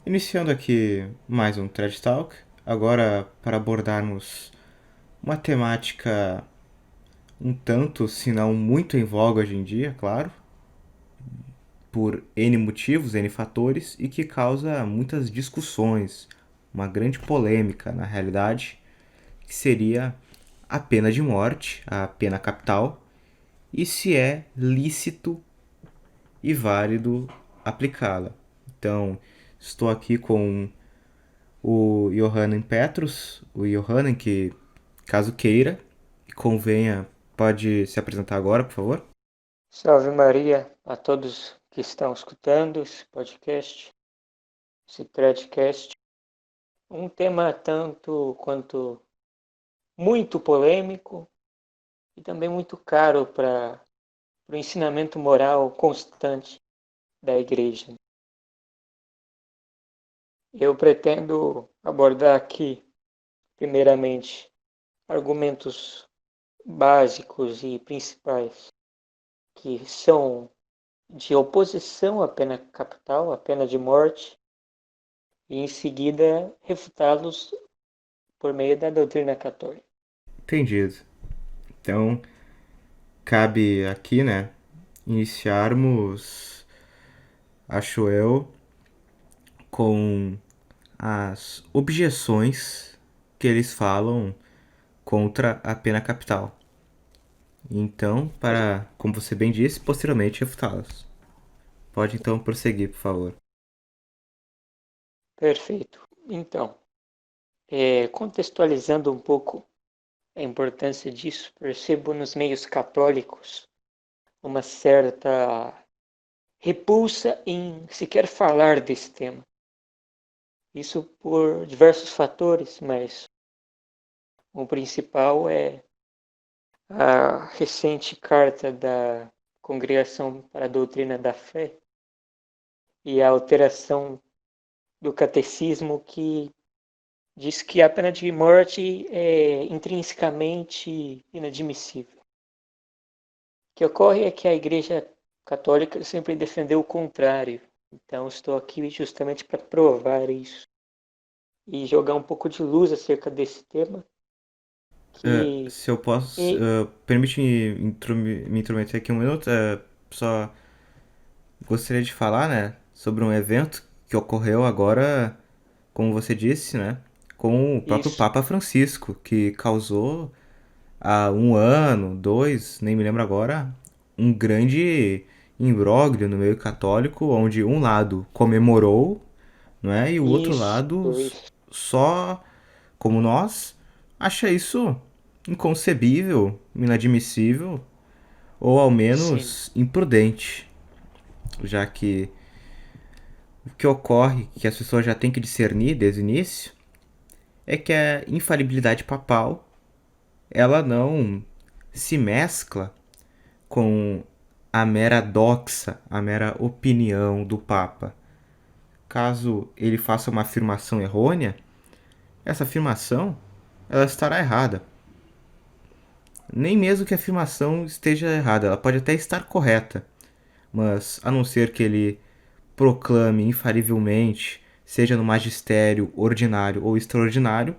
Iniciando aqui mais um TED Talk, agora para abordarmos uma temática um tanto, se não muito em voga hoje em dia, claro, por N motivos, N fatores, e que causa muitas discussões, uma grande polêmica na realidade, que seria a pena de morte, a pena capital, e se é lícito e válido aplicá-la. Então, estou aqui com o Johannen Petrus, o Johannen que, caso queira e convenha, pode se apresentar agora, por favor. Salve Maria a todos que estão escutando esse podcast, esse threadcast. Um tema tanto quanto muito polêmico e também muito caro para o ensinamento moral constante da igreja. Eu pretendo abordar aqui, primeiramente, argumentos básicos e principais que são de oposição à pena capital, à pena de morte, e em seguida refutá-los por meio da doutrina católica. Entendido. Então, cabe aqui, né, iniciarmos, acho eu, com as objeções que eles falam contra a pena capital. Então, para, como você bem disse, posteriormente refutá-las. Pode então prosseguir, por favor. Perfeito. Então, contextualizando um pouco a importância disso, percebo nos meios católicos uma certa repulsa em sequer falar desse tema. Isso por diversos fatores, mas o principal é a recente carta da Congregação para a Doutrina da Fé e a alteração do catecismo que diz que a pena de morte é intrinsecamente inadmissível. O que ocorre é que a Igreja Católica sempre defendeu o contrário. Então, estou aqui justamente para provar isso e jogar um pouco de luz acerca desse tema. Que Se eu posso, e permite me intrometer aqui um minuto, só gostaria de falar, né, sobre um evento que ocorreu agora, como você disse, né, com o próprio isso, Papa Francisco, que causou há um ano, dois, nem me lembro agora, um grande imbróglio no meio católico, onde um lado comemorou, não é, e o outro isso, lado isso, só, como nós, acha isso inconcebível, inadmissível ou ao sim, menos imprudente, já que o que ocorre, que as pessoas já têm que discernir desde o início, é que a infalibilidade papal ela não se mescla com a mera doxa, a mera opinião do Papa. Caso ele faça uma afirmação errônea, essa afirmação ela estará errada. Nem mesmo que a afirmação esteja errada, ela pode até estar correta, mas a não ser que ele proclame infalivelmente, seja no magistério ordinário ou extraordinário,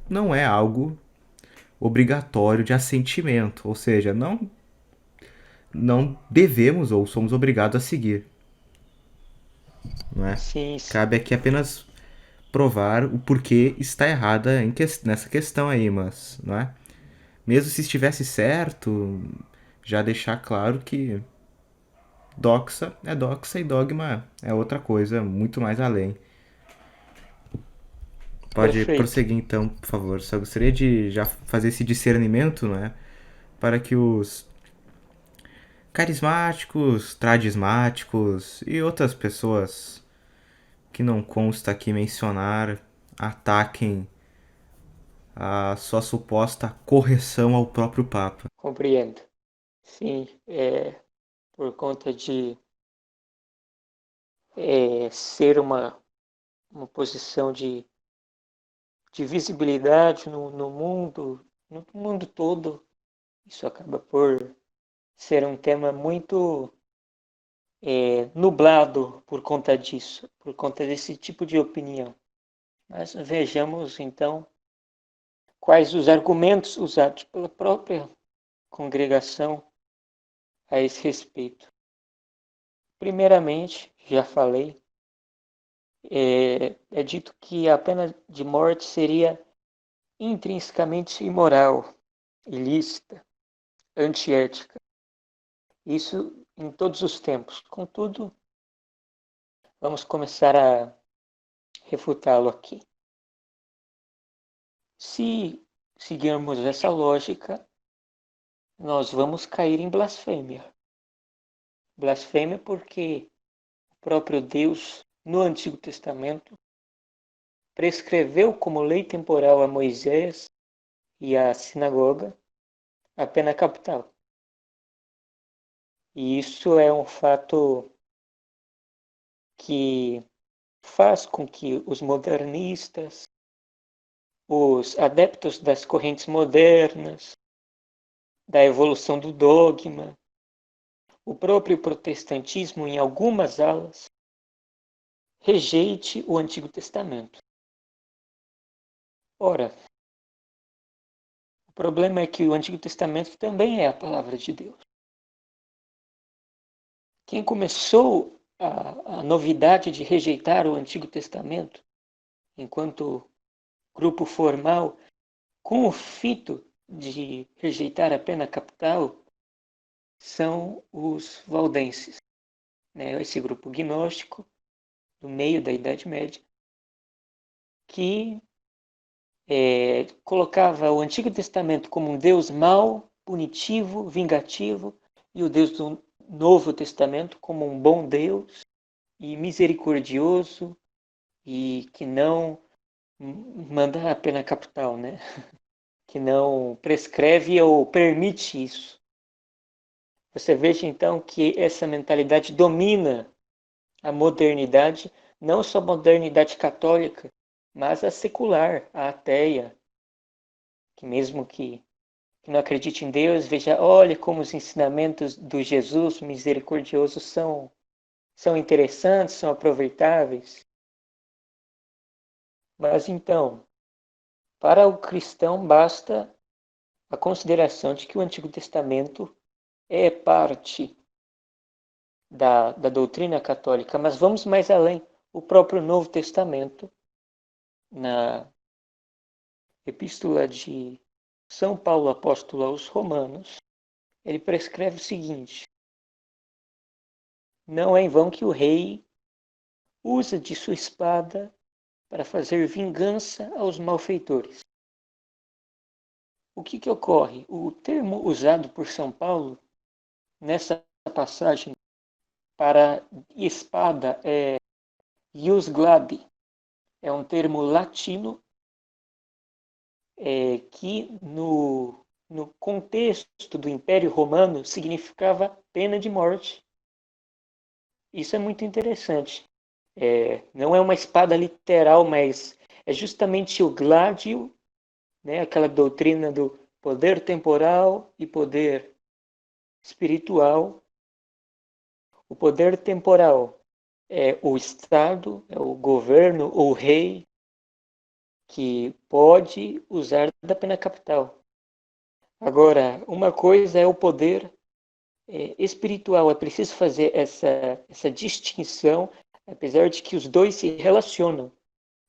não é algo obrigatório de assentimento, ou seja, não devemos ou somos obrigados a seguir, não é? sim, Cabe sim. aqui apenas provar o porquê está errada nessa questão aí, mas, não é? Mesmo se estivesse certo, já deixar claro que doxa e dogma é outra coisa, muito mais além. Pode Perfeito. prosseguir então, por favor. Só gostaria de já fazer esse discernimento, não é? Para que os carismáticos, tradismáticos e outras pessoas que não consta aqui mencionar ataquem a sua suposta correção ao próprio Papa. Compreendo. Sim, por conta de ser uma posição de visibilidade no mundo todo, isso acaba por ser um tema muito nublado por conta disso, por conta desse tipo de opinião. Mas vejamos então quais os argumentos usados pela própria congregação a esse respeito. Primeiramente, já falei, é dito que a pena de morte seria intrinsecamente imoral, ilícita, antiética. Isso em todos os tempos. Contudo, vamos começar a refutá-lo aqui. Se seguirmos essa lógica, nós vamos cair em blasfêmia. Blasfêmia porque o próprio Deus, no Antigo Testamento, prescreveu como lei temporal a Moisés e à sinagoga a pena capital. E isso é um fato que faz com que os modernistas, os adeptos das correntes modernas, da evolução do dogma, o próprio protestantismo, em algumas alas, rejeite o Antigo Testamento. Ora, o problema é que o Antigo Testamento também é a palavra de Deus. Quem começou a novidade de rejeitar o Antigo Testamento enquanto grupo formal, com o fito de rejeitar a pena capital, são os valdenses, né? Esse grupo gnóstico do meio da Idade Média, que colocava o Antigo Testamento como um Deus mau, punitivo, vingativo, e o Deus do Novo Testamento como um bom Deus e misericordioso e que não manda a pena capital, né? Que não prescreve ou permite isso. Você veja então que essa mentalidade domina a modernidade, não só a modernidade católica, mas a secular, a ateia, que mesmo que não acredite em Deus, veja, olha como os ensinamentos do Jesus misericordioso são interessantes, são aproveitáveis. Mas então, para o cristão basta a consideração de que o Antigo Testamento é parte da doutrina católica, mas vamos mais além. O próprio Novo Testamento, na Epístola de São Paulo Apóstolo aos Romanos, ele prescreve o seguinte: não é em vão que o rei usa de sua espada para fazer vingança aos malfeitores. O que ocorre? O termo usado por São Paulo nessa passagem para espada é ius gladi, é um termo latino que no contexto do Império Romano significava pena de morte. Isso é muito interessante. Não é uma espada literal, mas é justamente o gládio, né, aquela doutrina do poder temporal e poder espiritual. O poder temporal é o Estado, é o governo, o rei, que pode usar da pena capital. Agora, uma coisa é o poder espiritual. É preciso fazer essa distinção, apesar de que os dois se relacionam.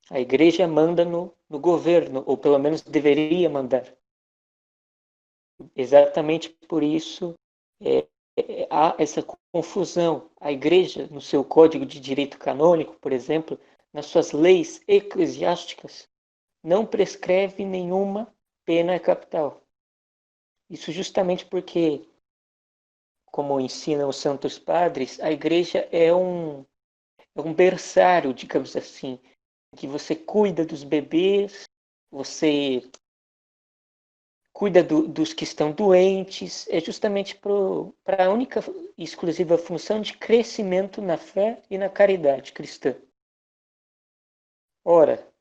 A igreja manda no governo, ou pelo menos deveria mandar. Exatamente por isso há essa confusão. A igreja, no seu Código de Direito Canônico, por exemplo, nas suas leis eclesiásticas, não prescreve nenhuma pena capital. Isso justamente porque, como ensinam os santos padres, a igreja é um berçário, digamos assim, que você cuida dos bebês, você cuida dos que estão doentes, é justamente para a única e exclusiva função de crescimento na fé e na caridade cristã. Ora,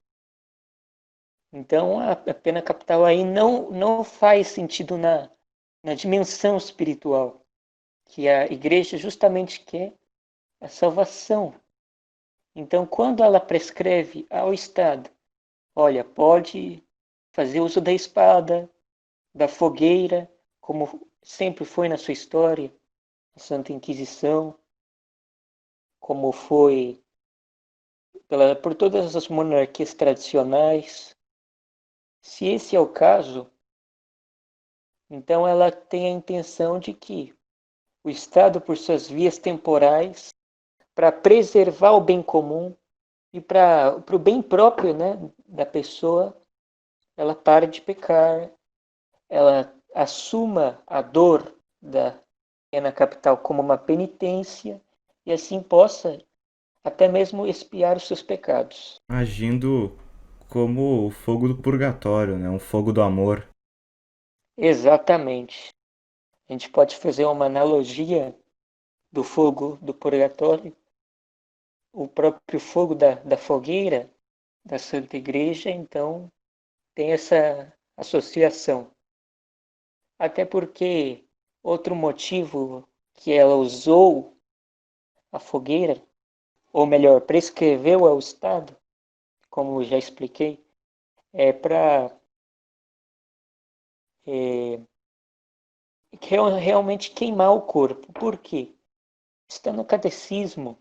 então a pena capital aí não faz sentido na dimensão espiritual, que a igreja justamente quer a salvação. Então, quando ela prescreve ao Estado, olha, pode fazer uso da espada, da fogueira, como sempre foi na sua história, a Santa Inquisição, como foi por todas as monarquias tradicionais. Se esse é o caso, então ela tem a intenção de que o Estado, por suas vias temporais, para preservar o bem comum e para o bem próprio, né, da pessoa, ela pare de pecar, ela assuma a dor da pena capital como uma penitência e assim possa até mesmo expiar os seus pecados. Agindo como o fogo do purgatório, né? Um fogo do amor. Exatamente. A gente pode fazer uma analogia do fogo do purgatório, o próprio fogo da fogueira da Santa Igreja, então tem essa associação. Até porque outro motivo que ela usou a fogueira, ou melhor, prescreveu ao Estado, como já expliquei, é para realmente queimar o corpo. Por quê? Está no catecismo,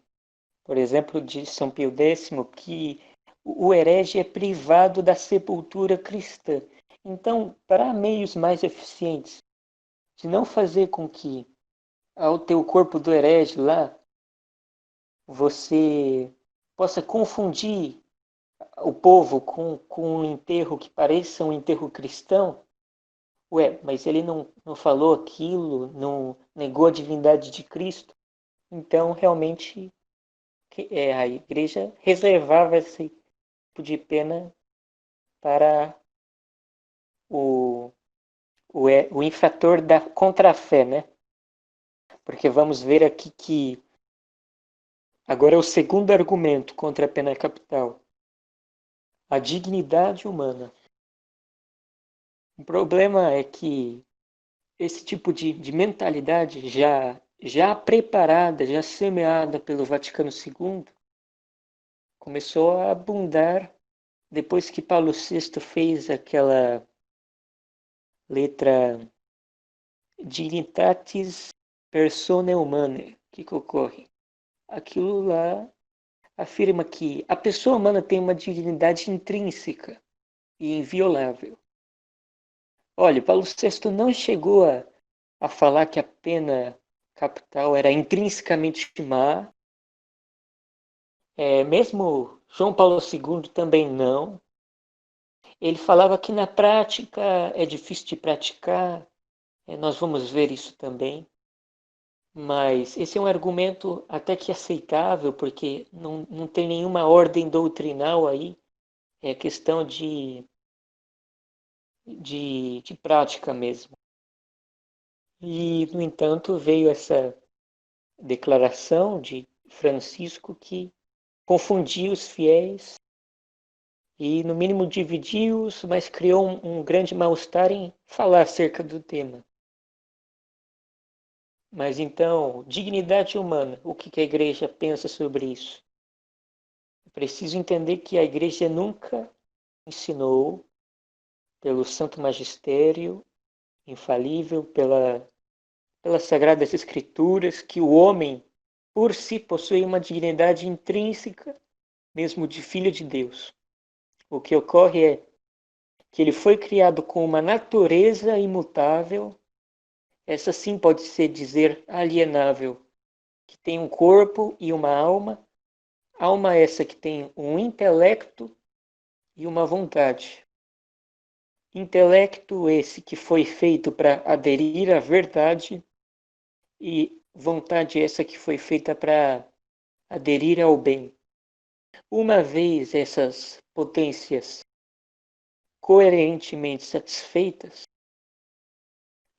por exemplo, de São Pio X, que o herege é privado da sepultura cristã. Então, para meios mais eficientes de não fazer com que ao ter o corpo do herege lá, você possa confundir o povo com um enterro que pareça um enterro cristão, ué, mas ele não falou aquilo, não negou a divindade de Cristo, então realmente a igreja reservava esse tipo de pena para o, o infrator da contrafé, né? Porque vamos ver aqui que agora é o segundo argumento contra a pena capital, a dignidade humana. O problema é que esse tipo de mentalidade já preparada, já semeada pelo Vaticano II, começou a abundar depois que Paulo VI fez aquela letra Dignitatis Personae Humanae. O que ocorre? Aquilo lá afirma que a pessoa humana tem uma dignidade intrínseca e inviolável. Olha, Paulo VI não chegou a falar que a pena capital era intrinsecamente má. Mesmo João Paulo II também não. Ele falava que na prática é difícil de praticar, nós vamos ver isso também. Mas esse é um argumento até que aceitável, porque não tem nenhuma ordem doutrinal aí, é questão de prática mesmo. E, no entanto, veio essa declaração de Francisco que confundia os fiéis e, no mínimo, dividiu-os, mas criou um grande mal-estar em falar acerca do tema. Mas então, dignidade humana, o que a igreja pensa sobre isso? É preciso entender que a igreja nunca ensinou, pelo Santo Magistério infalível, pelas Sagradas Escrituras, que o homem, por si, possui uma dignidade intrínseca, mesmo de filho de Deus. O que ocorre é que ele foi criado com uma natureza imutável, essa sim pode ser dizer alienável, que tem um corpo e uma alma essa que tem um intelecto e uma vontade. Intelecto esse que foi feito para aderir à verdade e vontade essa que foi feita para aderir ao bem. Uma vez essas potências coerentemente satisfeitas,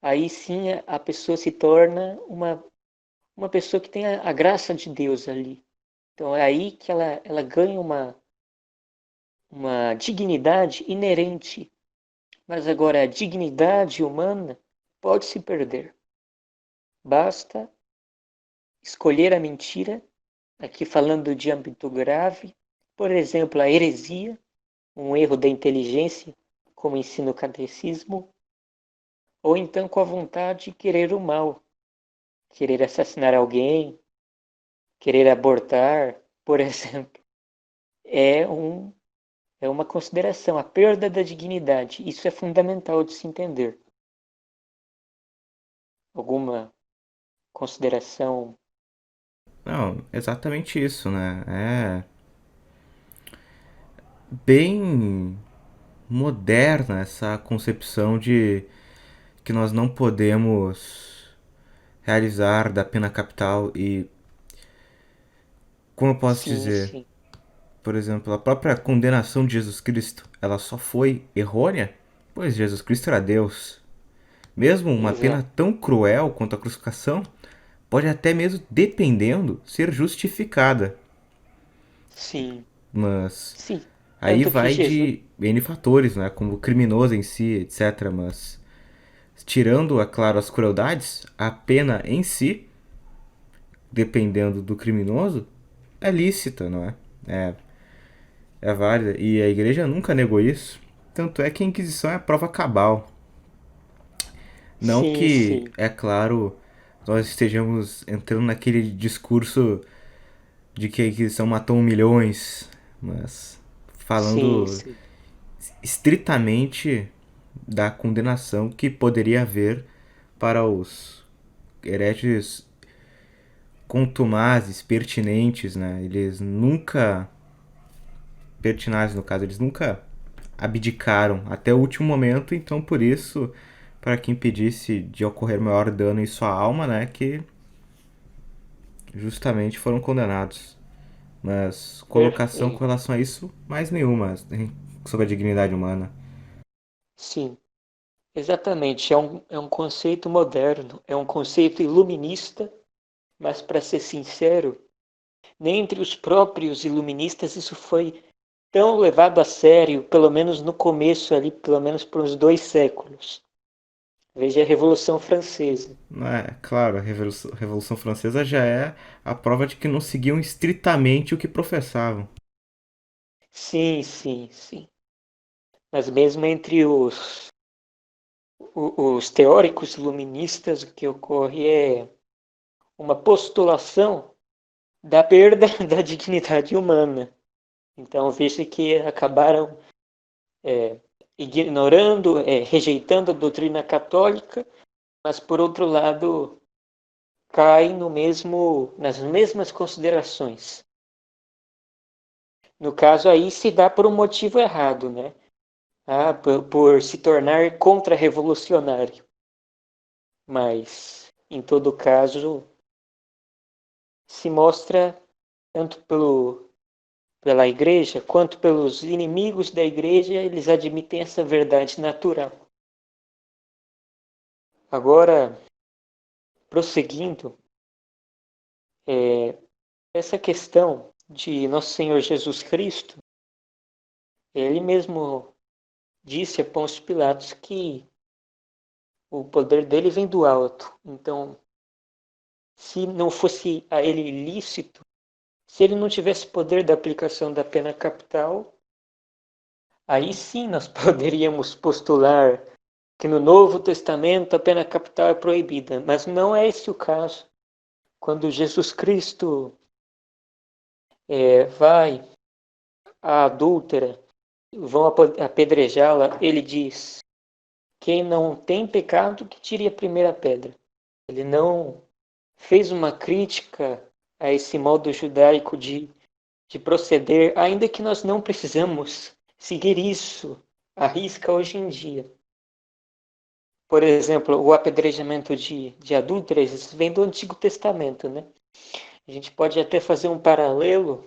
aí sim a pessoa se torna uma pessoa que tem a graça de Deus ali. Então é aí que ela ganha uma dignidade inerente. Mas agora a dignidade humana pode se perder. Basta escolher a mentira aqui falando de âmbito grave, por exemplo, a heresia, um erro da inteligência, como ensina o catecismo, ou então com a vontade de querer o mal, querer assassinar alguém, querer abortar, por exemplo, é, um, é uma consideração, a perda da dignidade. Isso é fundamental de se entender. Alguma consideração? Não, exatamente isso, né? É bem moderna essa concepção de que nós não podemos realizar da pena capital e, como eu posso Sim, dizer, sim, por exemplo, a própria condenação de Jesus Cristo, ela só foi errônea, pois Jesus Cristo era Deus. Mesmo uma pena exato. tão cruel quanto a crucificação pode até mesmo, dependendo, ser justificada. Sim, Mas sim. aí Tanto que vai Jesus, de N fatores, né? Como o criminoso em si, etc. Mas tirando, é claro, as crueldades, a pena em si, dependendo do criminoso, é lícita, não é? É, é válida. E a igreja nunca negou isso. Tanto é que a Inquisição é a prova cabal. Não sim, que, sim, é claro, nós estejamos entrando naquele discurso de que a Inquisição matou milhões, mas sim, falando sim, estritamente da condenação que poderia haver para os hereges contumazes, pertinentes, né? Eles nunca, pertinazes no caso, eles nunca abdicaram até o último momento, então por isso, para que impedisse de ocorrer maior dano em sua alma, né, que justamente foram condenados. Mas colocação com perfeito. relação a isso, mais nenhuma sobre a dignidade humana. Sim, exatamente. É um conceito moderno, é um conceito iluminista, mas para ser sincero, nem entre os próprios iluministas isso foi tão levado a sério, pelo menos no começo ali, pelo menos por uns 2 séculos. Veja a Revolução Francesa. É, claro, a Revolução Francesa já é a prova de que não seguiam estritamente o que professavam. Sim, sim, sim. Mas mesmo entre os teóricos iluministas, o que ocorre é uma postulação da perda da dignidade humana. Então, veja que acabaram é, ignorando, rejeitando a doutrina católica, mas, por outro lado, caem nas mesmas considerações. No caso, aí se dá por um motivo errado, né? Por se tornar contra-revolucionário. Mas, em todo caso, se mostra, tanto pela igreja quanto pelos inimigos da igreja, eles admitem essa verdade natural. Agora, prosseguindo, é, essa questão de Nosso Senhor Jesus Cristo, ele mesmo disse a Pôncio Pilatos que o poder dele vem do alto. Então, se não fosse a ele lícito, se ele não tivesse poder da aplicação da pena capital, aí sim nós poderíamos postular que no Novo Testamento a pena capital é proibida, mas não é esse o caso. Quando Jesus Cristo vai à adúltera, vão apedrejá-la, ele diz: quem não tem pecado, que tire a primeira pedra. Ele não fez uma crítica a esse modo judaico de proceder, ainda que nós não precisamos seguir isso à risca hoje em dia. Por exemplo, o apedrejamento de adúlteras, isso vem do Antigo Testamento, né? A gente pode até fazer um paralelo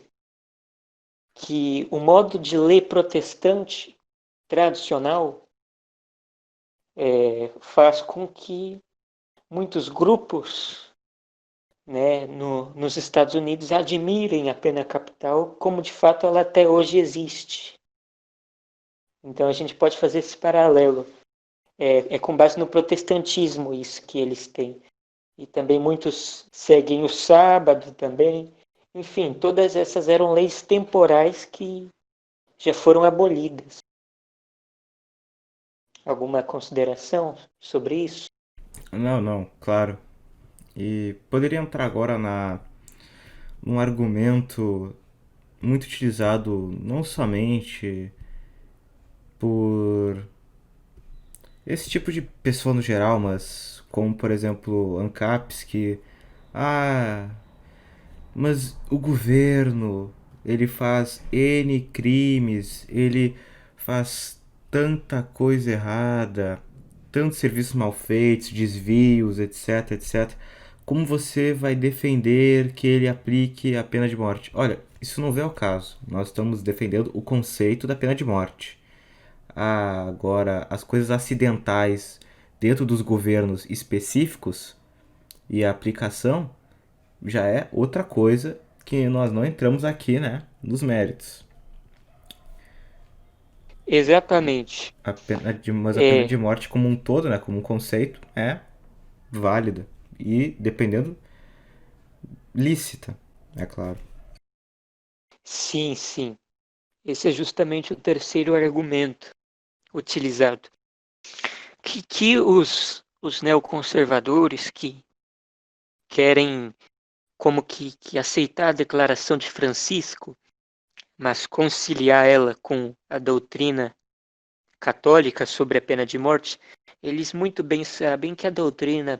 que o modo de ler protestante tradicional faz com que muitos grupos, né, nos Estados Unidos admirem a pena capital como de fato ela até hoje existe. Então a gente pode fazer esse paralelo. É com base no protestantismo isso que eles têm. E também muitos seguem o sábado também. Enfim, todas essas eram leis temporais que já foram abolidas. Alguma consideração sobre isso? Não, não, claro. E poderia entrar agora num argumento muito utilizado não somente por esse tipo de pessoa no geral, mas como por exemplo ANCAPs que ah, mas o governo, ele faz N crimes, ele faz tanta coisa errada, tantos serviços mal feitos, desvios, etc, etc. Como você vai defender que ele aplique a pena de morte? Olha, isso não vem ao caso. Nós estamos defendendo o conceito da pena de morte. Ah, agora, as coisas acidentais dentro dos governos específicos e a aplicação já é outra coisa que nós não entramos aqui, né, nos méritos. Exatamente. Mas a pena de É, morte como um todo, né, como um conceito, é válida e, dependendo, lícita, é claro. sim, sim. Esse é justamente o terceiro argumento utilizado. Que os neoconservadores que querem como que aceitar a declaração de Francisco, mas conciliar ela com a doutrina católica sobre a pena de morte, eles muito bem sabem que a doutrina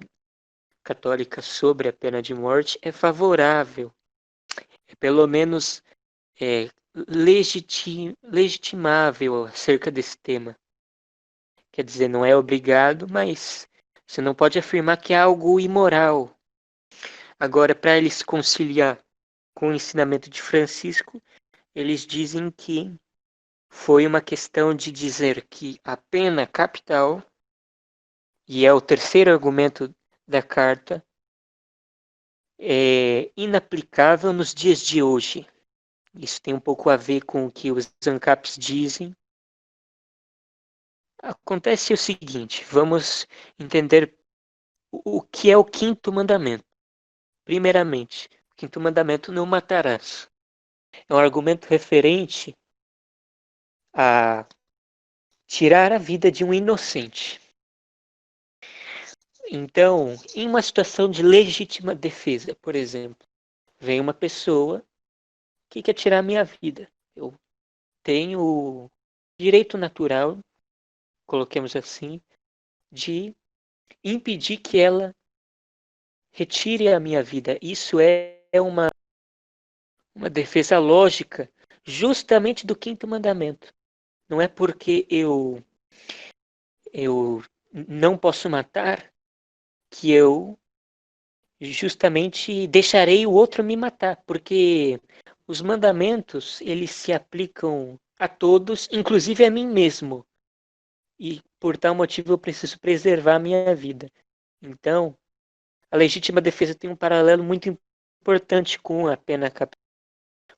católica sobre a pena de morte é favorável, é pelo menos é, legitimável acerca desse tema. Quer dizer, não é obrigado, mas você não pode afirmar que é algo imoral. Agora, para eles conciliar com o ensinamento de Francisco, eles dizem que foi uma questão de dizer que a pena capital, e é o terceiro argumento da carta, é inaplicável nos dias de hoje. Isso tem um pouco a ver com o que os ANCAPs dizem. Acontece o seguinte, vamos entender o que é o quinto mandamento. Primeiramente, o quinto mandamento: não matarás. É um argumento referente a tirar a vida de um inocente. Então, em uma situação de legítima defesa, por exemplo, vem uma pessoa que quer tirar a minha vida. Eu tenho o direito natural, coloquemos assim, de impedir que ela retire a minha vida. Isso é uma defesa lógica justamente do quinto mandamento. Não é porque eu não posso matar que eu justamente deixarei o outro me matar, porque os mandamentos, eles se aplicam a todos, inclusive a mim mesmo. E por tal motivo eu preciso preservar a minha vida. Então, a legítima defesa tem um paralelo muito importante com a pena capital,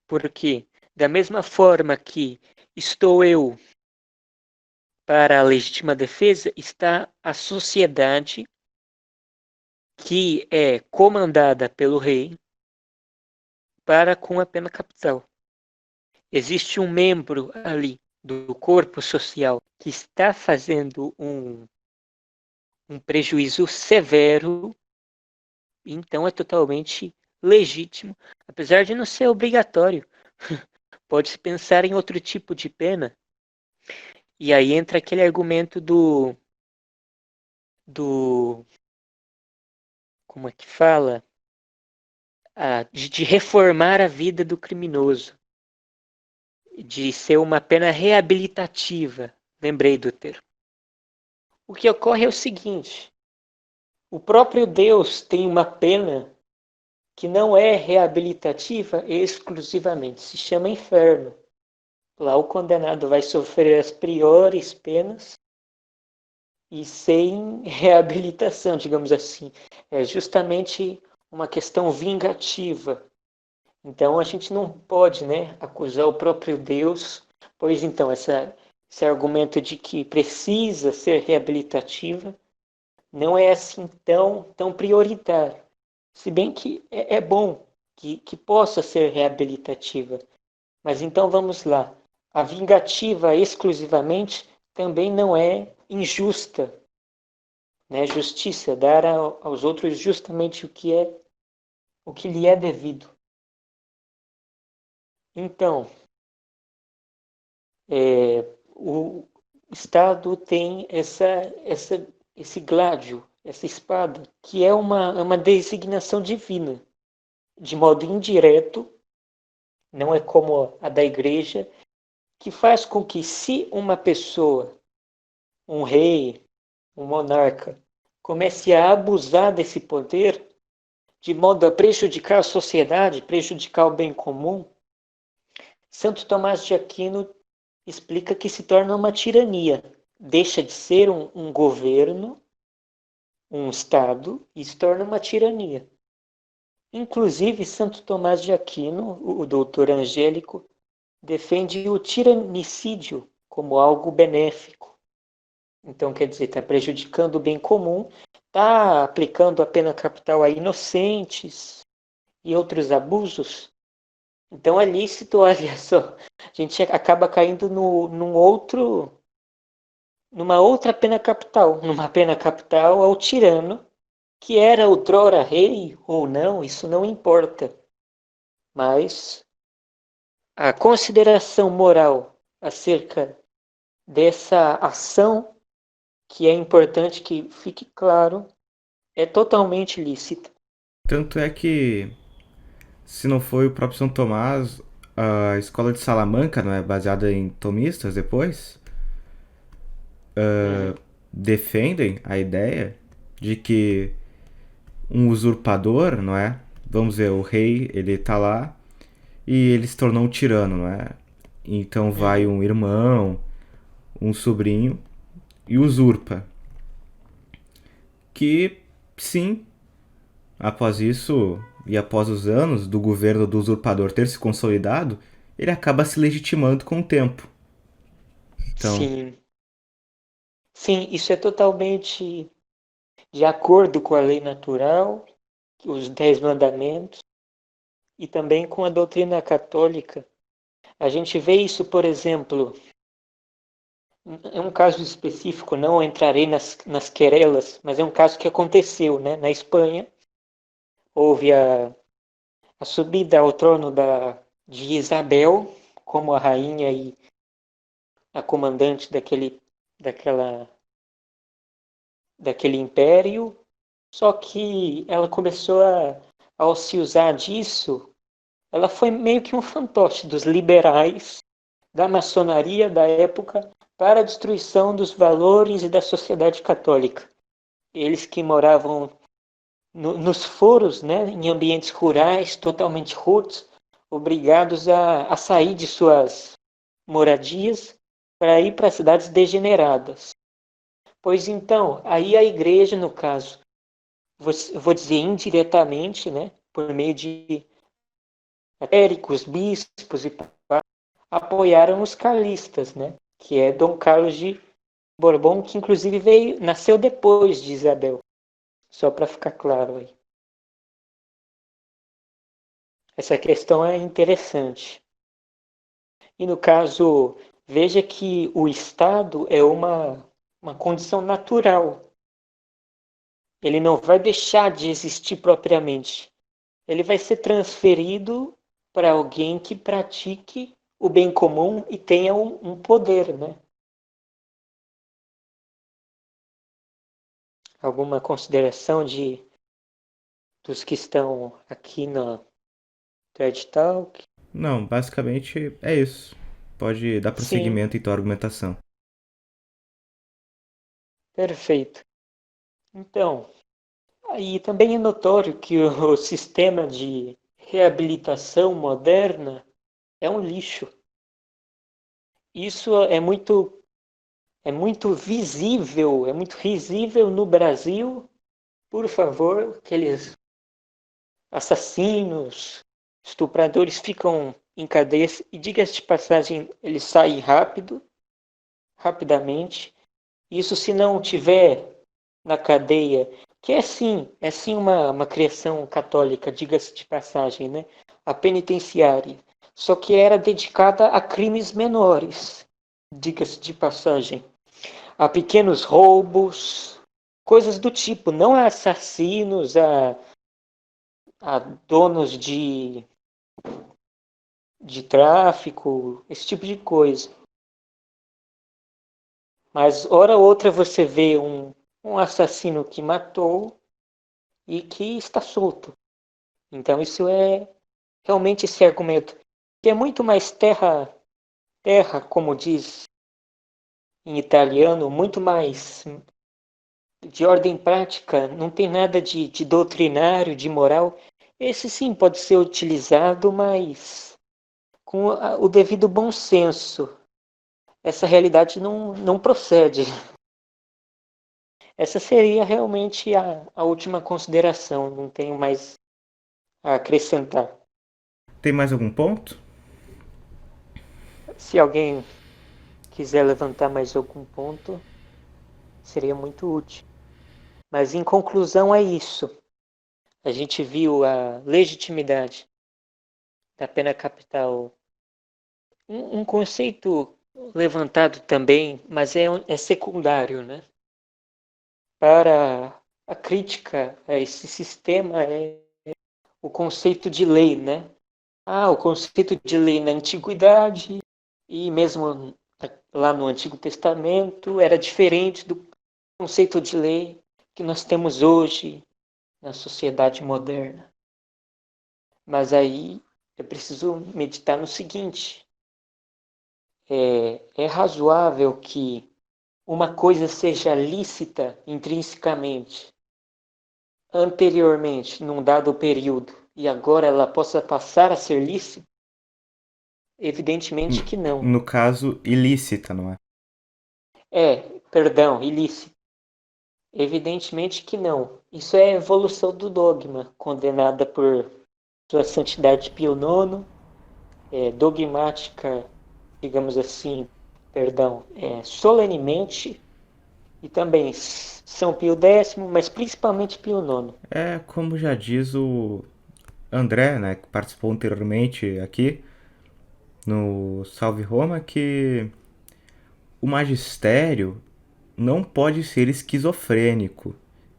porque da mesma forma que estou eu para a legítima defesa, está a sociedade que é comandada pelo rei para com a pena capital. Existe um membro ali do corpo social que está fazendo um prejuízo severo, então é totalmente legítimo, apesar de não ser obrigatório. Pode-se pensar em outro tipo de pena. E aí entra aquele argumento do como é que fala? De reformar a vida do criminoso, de ser uma pena reabilitativa. Lembrei do termo. O que ocorre é o seguinte: o próprio Deus tem uma pena que não é reabilitativa exclusivamente, se chama inferno. Lá o condenado vai sofrer as piores penas e sem reabilitação, digamos assim. É justamente uma questão vingativa. Então a gente não pode, né, acusar o próprio Deus, pois então esse argumento de que precisa ser reabilitativa não é assim tão prioritário. Se bem que é bom que possa ser reabilitativa. Mas então vamos lá. A vingativa exclusivamente também não é injusta, né? Justiça, dar aos outros justamente o que lhe é devido. Então, o Estado tem esse gládio, essa espada, que é uma designação divina, de modo indireto, não é como a da igreja, que faz com que, se uma pessoa, um rei, um monarca, comece a abusar desse poder, de modo a prejudicar a sociedade, prejudicar o bem comum, Santo Tomás de Aquino explica que se torna uma tirania. Deixa de ser um governo, um Estado, e se torna uma tirania. Inclusive, Santo Tomás de Aquino, o doutor Angélico, defende o tiranicídio como algo benéfico. Então, quer dizer, está prejudicando o bem comum, está aplicando a pena capital a inocentes e outros abusos. Então é lícito, olha só, a gente acaba caindo numa outra pena capital, numa pena capital ao tirano, que era outrora rei ou não, isso não importa. Mas a consideração moral acerca dessa ação, que é importante que fique claro, é totalmente lícita. Tanto é que, se não foi o próprio São Tomás, a escola de Salamanca, não é, baseada em tomistas depois, Uhum, defendem a ideia de que um usurpador, não é? Vamos dizer, o rei, ele tá lá e ele se tornou um tirano, não é? Então vai uhum. um irmão, um sobrinho e usurpa. Que, sim, após isso e após os anos do governo do usurpador ter se consolidado, ele acaba se legitimando com o tempo. Então, Sim, sim, isso é totalmente de acordo com a lei natural, os 10 mandamentos, e também com a doutrina católica. A gente vê isso, por exemplo, é um caso específico, não entrarei nas querelas, mas é um caso que aconteceu, né? Na Espanha, houve a subida ao trono de Isabel como a rainha e a comandante daquela, daquele império, só que ela começou ao se usar disso, ela foi meio que um fantoche dos liberais, da maçonaria da época, para a destruição dos valores e da sociedade católica. Eles que moravam nos foros, né, em ambientes rurais, totalmente roots, obrigados a sair de suas moradias para ir para cidades degeneradas. Pois então, aí a igreja, no caso, vou dizer indiretamente, né, por meio de clérigos, bispos e apoiaram os carlistas, né, que é Dom Carlos de Borbão, que inclusive nasceu depois de Isabel, só para ficar claro aí. Essa questão é interessante. E no caso, veja que o Estado é uma condição natural. Ele não vai deixar de existir propriamente. Ele vai ser transferido para alguém que pratique o bem comum e tenha um poder, né? Alguma consideração dos que estão aqui no TED Talk? não, basicamente é isso. Pode dar Sim, prosseguimento em tua argumentação. perfeito. Então, aí também é notório que o sistema de reabilitação moderna é um lixo. Isso é muito visível, é muito risível no Brasil. Por favor, aqueles assassinos, estupradores ficam em cadeia e, diga-se de passagem, eles saem rapidamente. Isso se não tiver na cadeia que é sim uma criação católica, diga-se de passagem, né? A penitenciária. Só que era dedicada a crimes menores, diga-se de passagem. A pequenos roubos, coisas do tipo, não a assassinos, a donos de tráfico, esse tipo de coisa. Mas hora ou outra você vê um assassino que matou e que está solto. Então isso é realmente esse argumento, que é muito mais terra, como diz em italiano, muito mais de ordem prática, não tem nada de doutrinário, de moral. Esse sim pode ser utilizado, mas com o devido bom senso. Essa realidade não procede. Essa seria realmente a última consideração, não tenho mais a acrescentar. Tem mais algum ponto? Se alguém quiser levantar mais algum ponto, seria muito útil. Mas em conclusão é isso. A gente viu a legitimidade da pena capital. Um conceito levantado também, mas é secundário, né? Para a crítica a esse sistema é o conceito de lei, né? O conceito de lei na antiguidade e mesmo lá no Antigo Testamento era diferente do conceito de lei que nós temos hoje na sociedade moderna. Mas aí é preciso meditar no seguinte: é razoável que uma coisa seja lícita intrinsecamente, anteriormente, num dado período, e agora ela possa passar a ser lícita? Evidentemente que não. No caso, ilícita, não é? Perdão, ilícita. Evidentemente que não. Isso é a evolução do dogma, condenada por Sua Santidade Pio IX, dogmática, digamos assim, perdão, solenemente, e também São Pio X, mas principalmente Pio IX. É como já diz o André, né, que participou anteriormente aqui no Salve Roma, que o magistério não pode ser esquizofrênico.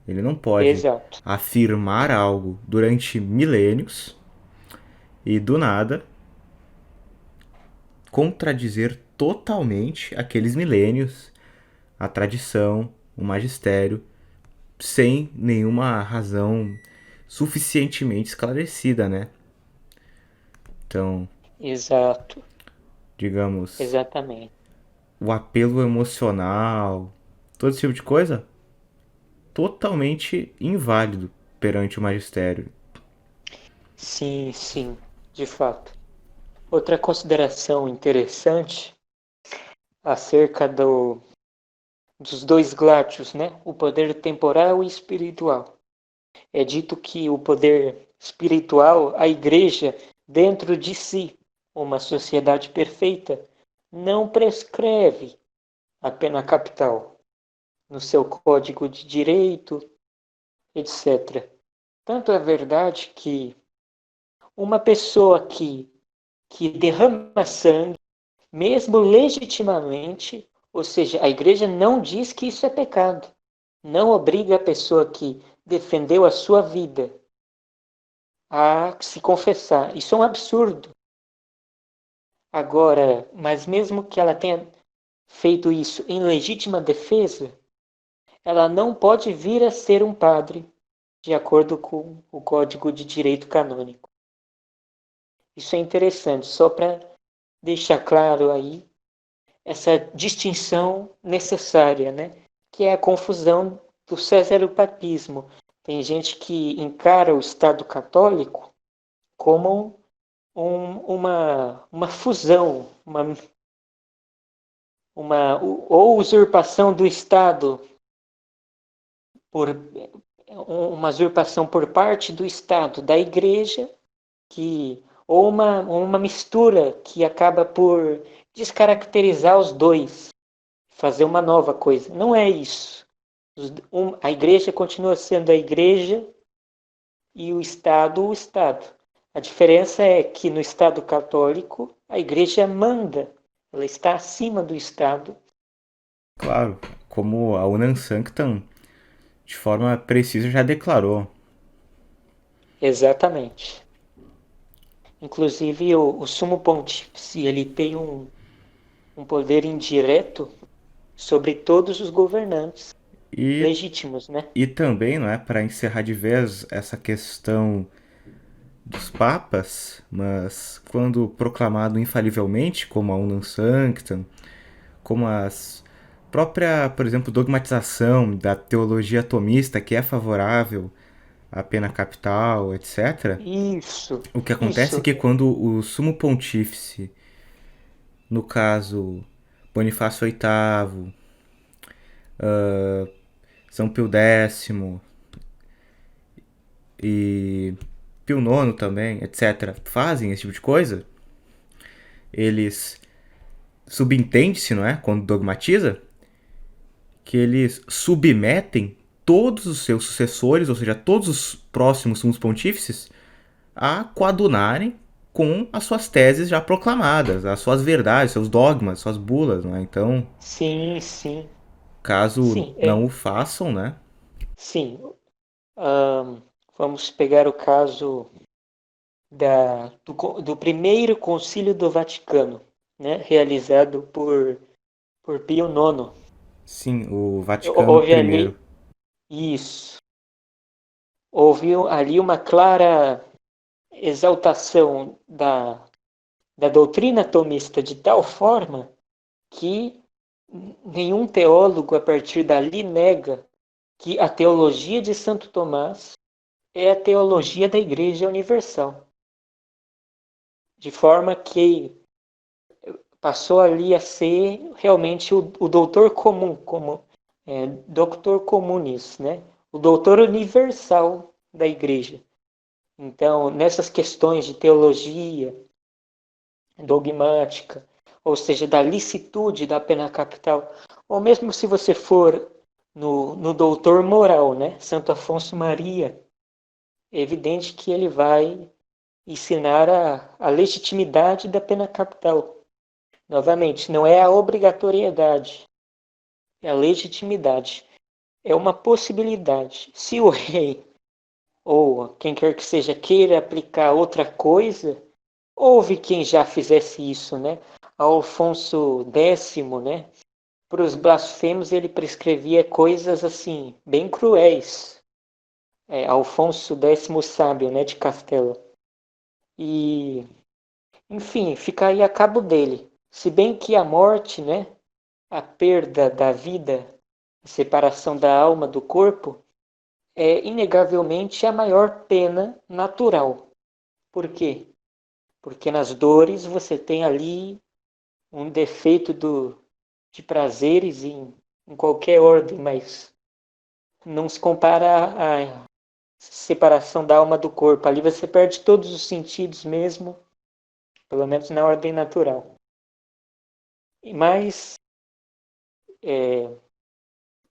Ele não pode Exato, afirmar algo durante milênios e do nada contradizer totalmente aqueles milênios, a tradição, o magistério, sem nenhuma razão suficientemente esclarecida, né? Então, exato, digamos, exatamente. o apelo emocional, todo esse tipo de coisa, totalmente inválido perante o magistério. Sim, sim, de fato. Outra consideração interessante acerca dos dois glátios, né? O poder temporal e espiritual. É dito que o poder espiritual, a igreja, dentro de si, uma sociedade perfeita, não prescreve a pena capital no seu código de direito, etc. Tanto é verdade que uma pessoa que derrama sangue, mesmo legitimamente, ou seja, a igreja não diz que isso é pecado, não obriga a pessoa que defendeu a sua vida a se confessar. Isso é um absurdo. Agora, mas mesmo que ela tenha feito isso em legítima defesa, ela não pode vir a ser um padre, de acordo com o Código de Direito Canônico. Isso é interessante, só para deixar claro aí essa distinção necessária, né? Que é a confusão do cesaropapismo. Tem gente que encara o Estado católico como uma fusão, ou usurpação do Estado por uma usurpação por parte do Estado da Igreja, ou uma mistura que acaba por descaracterizar os dois, fazer uma nova coisa. Não é isso. A igreja continua sendo a igreja e o Estado o Estado. A diferença é que no Estado católico a igreja manda, ela está acima do Estado. Claro, como a Unam Sanctam de forma precisa já declarou. Exatamente. Inclusive o sumo pontífice ele tem um poder indireto sobre todos os governantes E, legítimos, né? e também, não é, para encerrar de vez essa questão dos papas, mas quando proclamado infalivelmente, como a Unam Sanctam, como as própria, por exemplo, dogmatização da teologia atomista que é favorável à pena capital, etc. Isso, O que acontece é isso. que quando o sumo pontífice, no caso Bonifácio VIII, São Pio X e Pio IX também, etc., fazem esse tipo de coisa, eles subentende-se, não é? Quando dogmatiza, que eles submetem todos os seus sucessores, ou seja, todos os próximos sumos pontífices, a coadunarem com as suas teses já proclamadas, as suas verdades, seus dogmas, suas bulas, não é? Então, Sim, sim. caso Sim, não o façam, né? sim. Ahn, vamos pegar o caso do primeiro concílio do Vaticano, né? Realizado por Pio IX. Sim, o Vaticano Houve I. ali isso. Houve ali uma clara exaltação da doutrina tomista de tal forma que nenhum teólogo a partir dali nega que a teologia de Santo Tomás é a teologia da Igreja Universal, de forma que passou ali a ser realmente o doutor comum, como doctor comunis, né? O doutor universal da Igreja. Então, nessas questões de teologia dogmática, ou seja, da licitude da pena capital, ou mesmo se você for no doutor moral, né? Santo Afonso Maria, é evidente que ele vai ensinar a legitimidade da pena capital. Novamente, não é a obrigatoriedade, é a legitimidade. É uma possibilidade. Se o rei ou quem quer que seja queira aplicar outra coisa, houve quem já fizesse isso, né? Alfonso X, né? Para os blasfemos ele prescrevia coisas assim, bem cruéis. Alfonso X Sábio, né? De Castela. E, enfim, fica aí a cabo dele. Se bem que a morte, né? A perda da vida, a separação da alma do corpo, é inegavelmente a maior pena natural. Por quê? Porque nas dores você tem ali um defeito de prazeres em qualquer ordem, mas não se compara à separação da alma do corpo. Ali você perde todos os sentidos mesmo, pelo menos na ordem natural. Mas, é,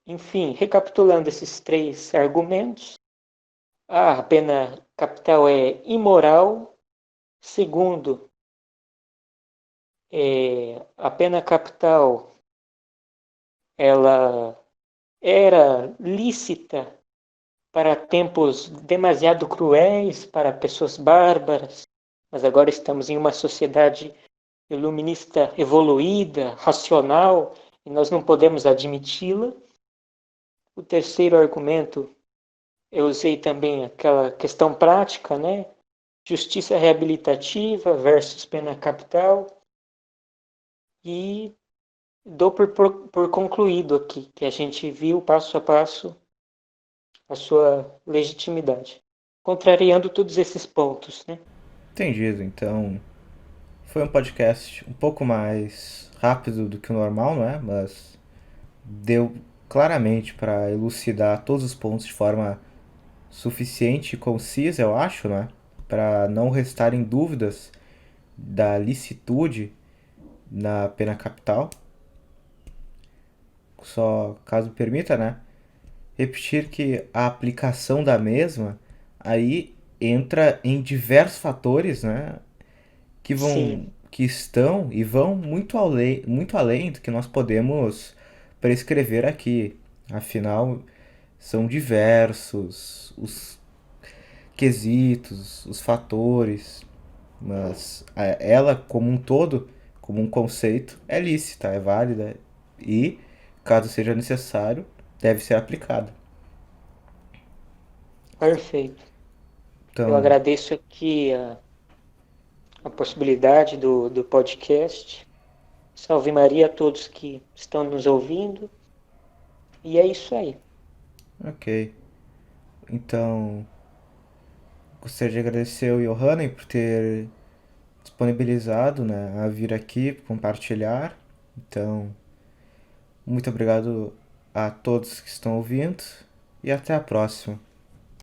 enfim, recapitulando esses três argumentos, a pena capital é imoral. Segundo, a pena capital ela era lícita para tempos demasiado cruéis, para pessoas bárbaras, mas agora estamos em uma sociedade iluminista evoluída, racional, e nós não podemos admiti-la. O terceiro argumento, eu usei também aquela questão prática, né? Justiça reabilitativa versus pena capital. E dou por concluído aqui, que a gente viu passo a passo a sua legitimidade, contrariando todos esses pontos, né? Entendido. Então, foi um podcast um pouco mais rápido do que o normal, não é? Mas deu claramente para elucidar todos os pontos de forma suficiente e concisa, eu acho, né? Para não restarem dúvidas da licitude na pena capital. Só caso permita, né? repetir que a aplicação da mesma aí entra em diversos fatores, né, Sim, que estão e vão muito além do que nós podemos prescrever aqui. Afinal, são diversos os quesitos, os fatores, mas ela como um todo, como um conceito, é lícita, é válida e, caso seja necessário, deve ser aplicada. perfeito. Eu Então, agradeço aqui a possibilidade do podcast. Salve Maria a todos que estão nos ouvindo. E é isso aí. ok. Então, gostaria de agradecer ao Johannen por ter disponibilizado, né, a vir aqui compartilhar. Então, muito obrigado a todos que estão ouvindo e até a próxima.